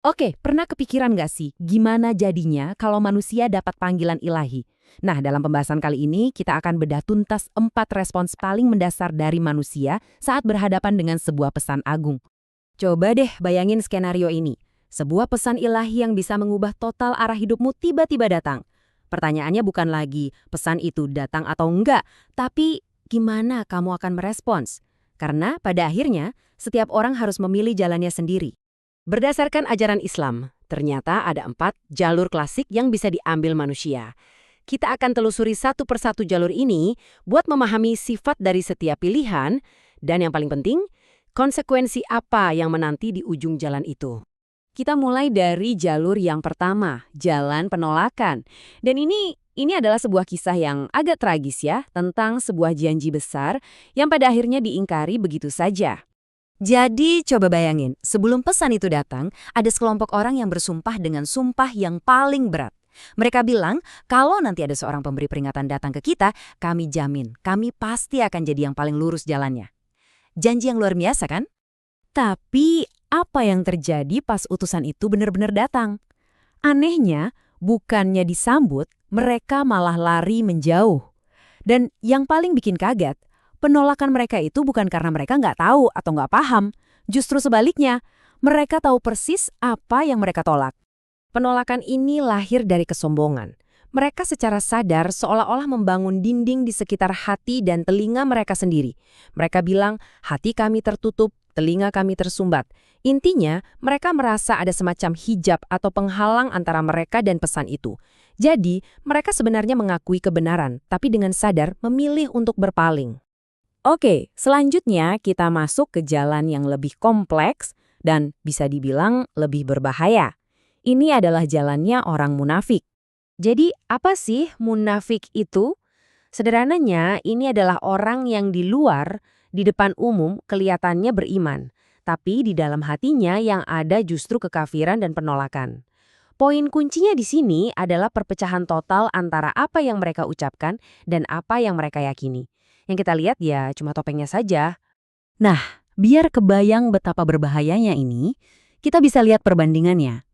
Oke, pernah kepikiran nggak sih gimana jadinya kalau manusia dapat panggilan ilahi? Nah, dalam pembahasan kali ini kita akan bedah tuntas 4 respons paling mendasar dari manusia saat berhadapan dengan sebuah pesan agung. Coba deh bayangin skenario ini. Sebuah pesan ilahi yang bisa mengubah total arah hidupmu tiba-tiba datang. Pertanyaannya bukan lagi pesan itu datang atau enggak, tapi gimana kamu akan merespons? Karena pada akhirnya, setiap orang harus memilih jalannya sendiri. Berdasarkan ajaran Islam, ternyata ada 4 jalur klasik yang bisa diambil manusia. Kita akan telusuri satu persatu jalur ini buat memahami sifat dari setiap pilihan dan yang paling penting, konsekuensi apa yang menanti di ujung jalan itu. Kita mulai dari jalur yang pertama, jalan penolakan. Dan ini adalah sebuah kisah yang agak tragis ya, tentang sebuah janji besar yang pada akhirnya diingkari begitu saja. Jadi coba bayangin, sebelum pesan itu datang, ada sekelompok orang yang bersumpah dengan sumpah yang paling berat. Mereka bilang, kalau nanti ada seorang pemberi peringatan datang ke kita, kami jamin, kami pasti akan jadi yang paling lurus jalannya. Janji yang luar biasa kan? Tapi apa yang terjadi pas utusan itu benar-benar datang? Anehnya, bukannya disambut, mereka malah lari menjauh. Dan yang paling bikin kaget, penolakan mereka itu bukan karena mereka nggak tahu atau nggak paham. Justru sebaliknya, mereka tahu persis apa yang mereka tolak. Penolakan ini lahir dari kesombongan. Mereka secara sadar seolah-olah membangun dinding di sekitar hati dan telinga mereka sendiri. Mereka bilang, hati kami tertutup, telinga kami tersumbat. Intinya, mereka merasa ada semacam hijab atau penghalang antara mereka dan pesan itu. Jadi, mereka sebenarnya mengakui kebenaran, tapi dengan sadar memilih untuk berpaling. Oke, selanjutnya kita masuk ke jalan yang lebih kompleks dan bisa dibilang lebih berbahaya. Ini adalah jalannya orang munafik. Jadi, apa sih munafik itu? Sederhananya, ini adalah orang yang di luar, di depan umum, kelihatannya beriman. Tapi di dalam hatinya yang ada justru kekafiran dan penolakan. Poin kuncinya di sini adalah perpecahan total antara apa yang mereka ucapkan dan apa yang mereka yakini. Yang kita lihat ya cuma topengnya saja. Nah, biar kebayang betapa berbahayanya ini, kita bisa lihat perbandingannya.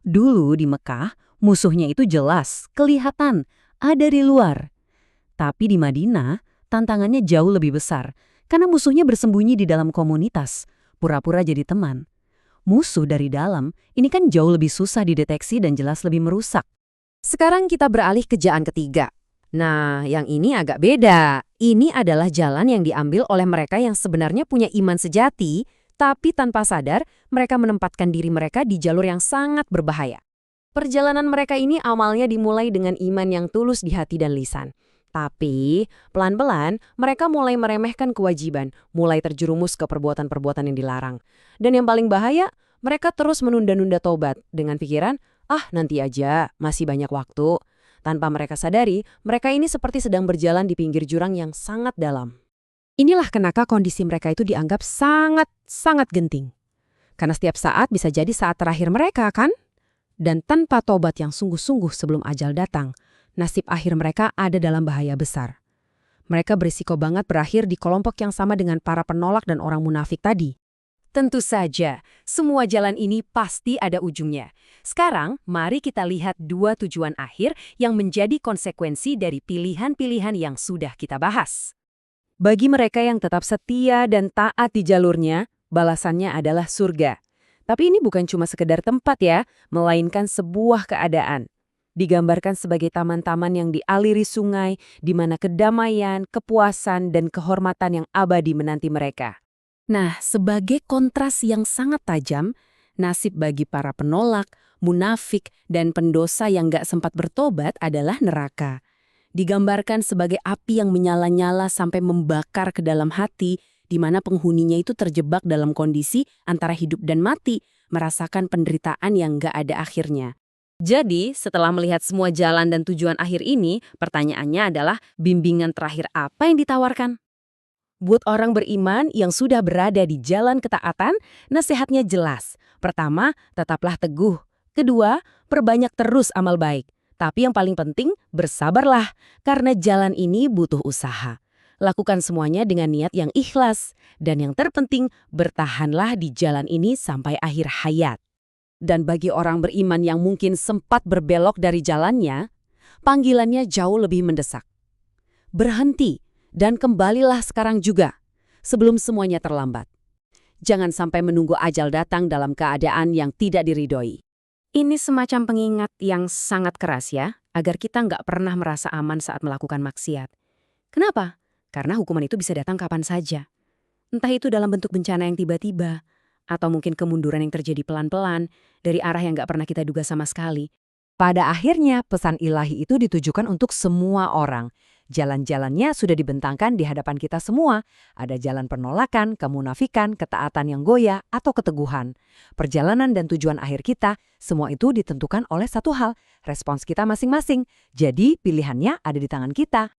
Dulu di Mekah, musuhnya itu jelas, kelihatan, ada di luar. Tapi di Madinah, tantangannya jauh lebih besar, karena musuhnya bersembunyi di dalam komunitas, pura-pura jadi teman. Musuh dari dalam, ini kan jauh lebih susah dideteksi dan jelas lebih merusak. Sekarang kita beralih ke jalan ketiga. Nah, yang ini agak beda. Ini adalah jalan yang diambil oleh mereka yang sebenarnya punya iman sejati, tapi tanpa sadar, mereka menempatkan diri mereka di jalur yang sangat berbahaya. Perjalanan mereka ini awalnya dimulai dengan iman yang tulus di hati dan lisan. Tapi, pelan-pelan, mereka mulai meremehkan kewajiban, mulai terjerumus ke perbuatan-perbuatan yang dilarang. Dan yang paling bahaya, mereka terus menunda-nunda tobat dengan pikiran, nanti aja, masih banyak waktu. Tanpa mereka sadari, mereka ini seperti sedang berjalan di pinggir jurang yang sangat dalam. Inilah kenapa kondisi mereka itu dianggap sangat genting. Karena setiap saat bisa jadi saat terakhir mereka, kan? Dan tanpa tobat yang sungguh-sungguh sebelum ajal datang, nasib akhir mereka ada dalam bahaya besar. Mereka berisiko banget berakhir di kelompok yang sama dengan para penolak dan orang munafik tadi. Tentu saja, semua jalan ini pasti ada ujungnya. Sekarang, mari kita lihat 2 tujuan akhir yang menjadi konsekuensi dari pilihan-pilihan yang sudah kita bahas. Bagi mereka yang tetap setia dan taat di jalurnya, balasannya adalah surga. Tapi ini bukan cuma sekedar tempat ya, melainkan sebuah keadaan. Digambarkan sebagai taman-taman yang dialiri sungai, di mana kedamaian, kepuasan, dan kehormatan yang abadi menanti mereka. Nah, sebagai kontras yang sangat tajam, nasib bagi para penolak, munafik, dan pendosa yang gak sempat bertobat adalah neraka. Digambarkan sebagai api yang menyala-nyala sampai membakar ke dalam hati, di mana penghuninya itu terjebak dalam kondisi antara hidup dan mati, merasakan penderitaan yang gak ada akhirnya. Jadi, setelah melihat semua jalan dan tujuan akhir ini, pertanyaannya adalah bimbingan terakhir apa yang ditawarkan? Buat orang beriman yang sudah berada di jalan ketaatan, nasihatnya jelas. Pertama, tetaplah teguh. Kedua, perbanyak terus amal baik. Tapi yang paling penting, bersabarlah, karena jalan ini butuh usaha. Lakukan semuanya dengan niat yang ikhlas. Dan yang terpenting, bertahanlah di jalan ini sampai akhir hayat. Dan bagi orang beriman yang mungkin sempat berbelok dari jalannya, panggilannya jauh lebih mendesak. Berhenti dan kembalilah sekarang juga, sebelum semuanya terlambat. Jangan sampai menunggu ajal datang dalam keadaan yang tidak diridhoi. Ini semacam pengingat yang sangat keras ya, agar kita nggak pernah merasa aman saat melakukan maksiat. Kenapa? Karena hukuman itu bisa datang kapan saja. Entah itu dalam bentuk bencana yang tiba-tiba, atau mungkin kemunduran yang terjadi pelan-pelan dari arah yang nggak pernah kita duga sama sekali. Pada akhirnya, pesan ilahi itu ditujukan untuk semua orang. Jalan-jalannya sudah dibentangkan di hadapan kita semua. Ada jalan penolakan, kemunafikan, ketaatan yang goyah, atau keteguhan. Perjalanan dan tujuan akhir kita, semua itu ditentukan oleh satu hal, respons kita masing-masing. Jadi, pilihannya ada di tangan kita.